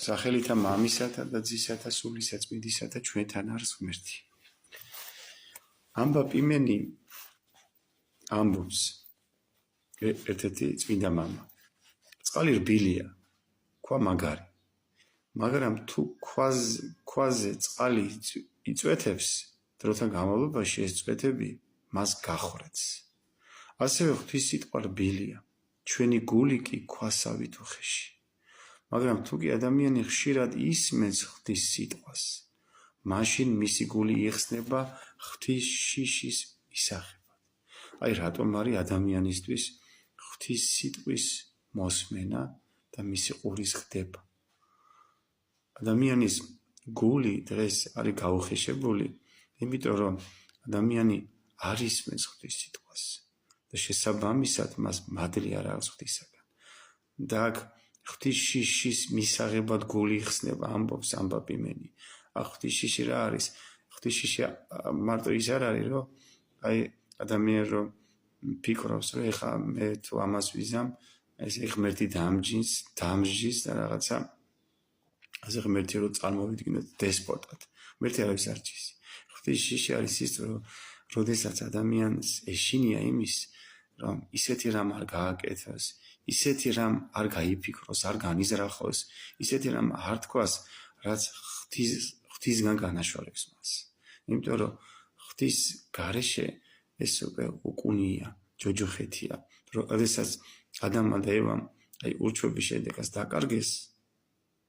სახელითა მამისათა და ძისათა სულისა წმინდისათა ჩვენთან არის ღმერთი. ამბა პიმენი ამბობს ერთ-ერთი წმინდა მამა. წყალი რბილია, ქვა მაგარი. მაგრამ თუ ქვაზე წყალი იწვეთებს, დროთა განმავლობაში ეს წვეთები მას გახვრეთს. ასევე ღვთის სიტყვა რბილია, ჩვენი გული კი ქვასავით უხეში. მაგრამ თუ კი ადამიანი ხშირად ისმენს ღვთის სიტყვას, მაშინ მისი გული იხსნება ღვთის შიშის მისაღებად. აი რატომ არის ადამიანისთვის ღვთის სიტყვის მოსმენა და მისი ყურის ხდება. ადამიანის გული დღეს არის გაუხეშებული, იმიტომ რომ ადამიანი არ ისმენს ღვთის სიტყვას და შესაბამისად მას მადლი არ აქვს ღვთისაგან. და აქ ღვთის შიშის მისაღებად გული იხსნება, ამბობს ამბა პიმენი. ღვთის შიში რა არის? ღვთის შიში მარტო ის არ არის, რომ აი ადამიანი რომ ფიქრობს, რომ ეხა მე თუ ამას ვიზამ, ეს ღმერთი დამსჯის და რაღაცა ასე ღმერთი რომ წარმოვიდგინოთ დესპოტად. ღმერთი არავის არ ჯის. ღვთის შიში არის ის, რომ როდესაც ადამიანს ეშინია იმის, რომ ისეთი რამ არ გააკეთოს, ისეთი რამ არ გაიფიქროს, არ განიზრახოს, ისეთი რამ არ თქვას, რაც ღვთისგან განაშორებს მას. იმიტომ რომ ღვთის გარეშე ეს უკვე უკუნია, ჯოჯოხეთია. როდესაც ადამმა და ევამ აი ურჩვების შედეგას დაკარგეს,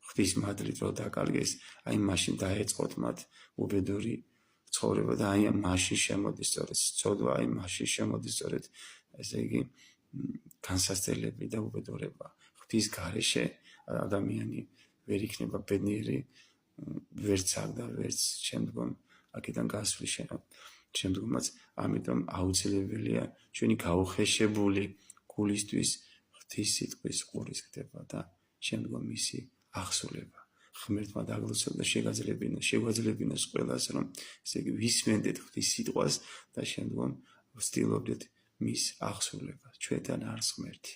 ღვთის მადლით რომ დაკარგეს, აი მაშინ დაეწყოთ მათ უბედური ცხოვრება და აი მაშინ შემოდის სწორედ ცოდვა, აი მაშინ შემოდის სწორედ ესე იგი განსასწრებელი და უბედურება. ღვთის გარეშე ადამიანი ვერ იქნება ბედნიერი, ვერც აქ და ვერც შემდგომ აქედან გასვლის შემდგომაც, ამიტომ აუცილებელია ჩვენი გაუხეშებული გულისთვის ღვთის სიტყვის ყურის ხდება და შემდგომ მისი აღსრულება. ღმერთმა დაგლოცოთ და შეგვაძლებინოს ყველას, რომ ესე იგი ვისმენდეთ ღვთის სიტყვას და შემდგომ ვცდილობდეთ მის აღსრულებას. ჩვენთან არის ღმერთი.